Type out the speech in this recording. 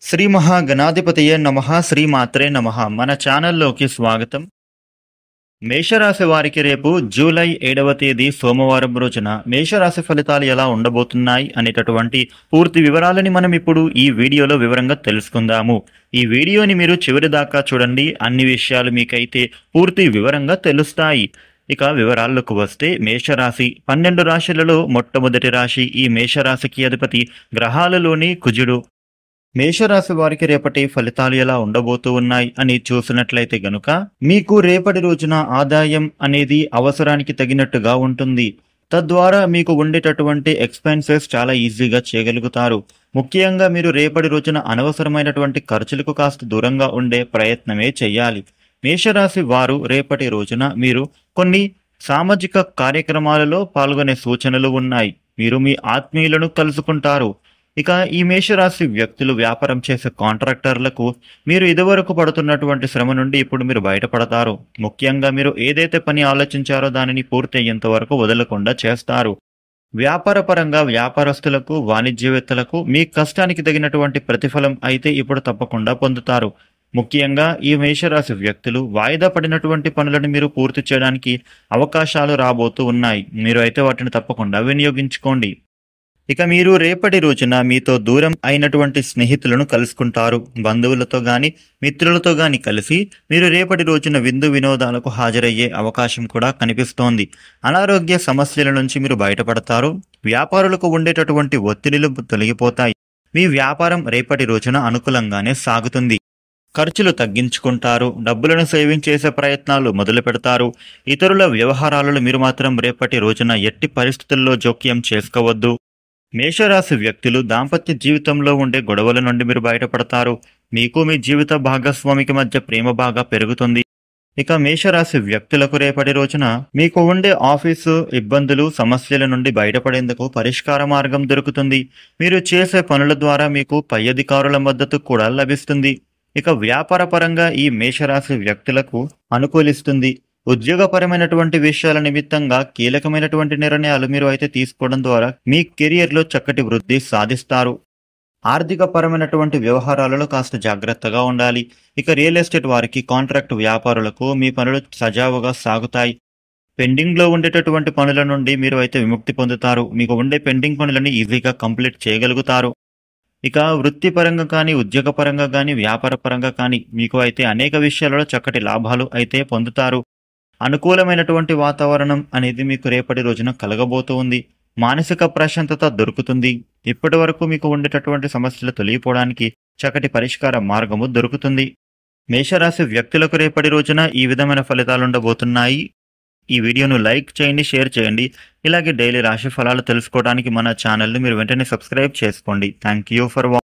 శ్రీ మహాగణాధిపతయే నమః శ్రీమాత్రే నమః మన ఛానల్లోకి స్వాగతం. మేషరాశి వారికి రేపు జూలై 7వ తేదీ సోమవారం రోజున మేషరాశి ఫలితాలు ఎలా ఉండబోతున్నాయి అనేటటువంటి పూర్తి వివరాలని మనం ఇప్పుడు ఈ వీడియోలో వివరంగా తెలుసుకుందాము. ఈ వీడియోని మీరు చివరి దాకా చూడండి, అన్ని విషయాలు మీకైతే పూర్తి వివరంగా తెలుస్తాయి. ఇక వివరాల్లోకి వస్తే మేషరాశి 12 రాశులలో మొట్టమొదటి రాశి ఈ మేషరాశికి అధిపతి గ్రహాలలోని కుజుడు. మేషరాశి వారికి రేపటి ఫలితాలు ఎలా ఉండబోతూ ఉన్నాయి అని చూసినట్లయితే గనుక మీకు రేపటి రోజున ఆదాయం అనేది అవసరానికి తగినట్టుగా ఉంటుంది. తద్వారా మీకు ఉండేటటువంటి ఎక్స్పెన్సెస్ చాలా ఈజీగా చేయగలుగుతారు. ముఖ్యంగా మీరు రేపటి రోజున అనవసరమైనటువంటి ఖర్చులకు కాస్త దూరంగా ఉండే ప్రయత్నమే చేయాలి. మేషరాశి వారు రేపటి రోజున మీరు కొన్ని సామాజిక కార్యక్రమాలలో పాల్గొనే సూచనలు ఉన్నాయి. మీరు మీ ఆత్మీయులను కలుసుకుంటారు. ఇక ఈ మేషరాశి వ్యక్తులు వ్యాపారం చేసే కాంట్రాక్టర్లకు మీరు ఇదివరకు పడుతున్నటువంటి శ్రమ నుండి ఇప్పుడు మీరు బయటపడతారు. ముఖ్యంగా మీరు ఏదైతే పని ఆలోచించారో దానిని పూర్తి అయ్యేంత వరకు వదలకుండా చేస్తారు. వ్యాపార పరంగా వ్యాపారస్తులకు వాణిజ్యవేత్తలకు మీ కష్టానికి తగినటువంటి ప్రతిఫలం అయితే ఇప్పుడు తప్పకుండా పొందుతారు. ముఖ్యంగా ఈ మేషరాశి వ్యక్తులు వాయిదా పడినటువంటి పనులను మీరు పూర్తి చేయడానికి అవకాశాలు రాబోతూ ఉన్నాయి. మీరు అయితే వాటిని తప్పకుండా వినియోగించుకోండి. ఇక మీరు రేపటి రోజున మీతో దూరం అయినటువంటి స్నేహితులను కలుసుకుంటారు. బంధువులతో గాని మిత్రులతో గాని కలిసి మీరు రేపటి రోజున విందు వినోదాలకు హాజరయ్యే అవకాశం కూడా కనిపిస్తోంది. అనారోగ్య సమస్యల నుంచి మీరు బయటపడతారు. వ్యాపారులకు ఉండేటటువంటి ఒత్తిడిలు తొలగిపోతాయి. మీ వ్యాపారం రేపటి రోజున అనుకూలంగానే సాగుతుంది. ఖర్చులు తగ్గించుకుంటారు. డబ్బులను సేవింగ్ చేసే ప్రయత్నాలు మొదలు పెడతారు. ఇతరుల వ్యవహారాలలో మీరు మాత్రం రేపటి రోజున ఎట్టి పరిస్థితుల్లో జోక్యం చేసుకోవద్దు. మేషరాశి వ్యక్తులు దాంపత్య జీవితంలో ఉండే గొడవల నుండి మీరు బయటపడతారు. మీకు మీ జీవిత భాగస్వామికి మధ్య ప్రేమ బాగా పెరుగుతుంది. ఇక మేషరాశి వ్యక్తులకు రేపటి రోజున మీకు ఉండే ఆఫీసు ఇబ్బందులు సమస్యల నుండి బయటపడేందుకు పరిష్కార మార్గం దొరుకుతుంది. మీరు చేసే పనుల ద్వారా మీకు పై అధికారుల మద్దతు కూడా లభిస్తుంది. ఇక వ్యాపార పరంగా ఈ మేషరాశి వ్యక్తులకు అనుకూలిస్తుంది. ఉద్యోగపరమైనటువంటి విషయాల నిమిత్తంగా కీలకమైనటువంటి నిర్ణయాలు మీరు అయితే తీసుకోవడం ద్వారా మీ కెరియర్లో చక్కటి వృద్ధి సాధిస్తారు. ఆర్థిక పరమైనటువంటి వ్యవహారాలలో కాస్త జాగ్రత్తగా ఉండాలి. ఇక రియల్ ఎస్టేట్ వారికి కాంట్రాక్ట్ వ్యాపారులకు మీ పనులు సజావుగా సాగుతాయి. పెండింగ్లో ఉండేటటువంటి పనుల నుండి మీరు అయితే విముక్తి పొందుతారు. మీకు ఉండే పెండింగ్ పనులని ఈజీగా కంప్లీట్ చేయగలుగుతారు. ఇక వృత్తిపరంగా కానీ ఉద్యోగపరంగా కానీ వ్యాపార పరంగా కానీ మీకు అయితే అనేక విషయాలలో చక్కటి లాభాలు అయితే పొందుతారు. అనుకూలమైనటువంటి వాతావరణం అనేది మీకు రేపటి రోజున కలగబోతూ ఉంది. మానసిక ప్రశాంతత దొరుకుతుంది. ఇప్పటి వరకు మీకు ఉండేటటువంటి సమస్యలు తొలగిపోవడానికి చక్కటి పరిష్కార మార్గము దొరుకుతుంది. మేషరాశి వ్యక్తులకు రేపటి రోజున ఈ విధమైన ఫలితాలు ఉండబోతున్నాయి. ఈ వీడియోను లైక్ చేయండి, షేర్ చేయండి. ఇలాగే డైలీ రాశి ఫలాలు తెలుసుకోవడానికి మన ఛానల్ని మీరు వెంటనే సబ్స్క్రైబ్ చేసుకోండి. Thank you for watching.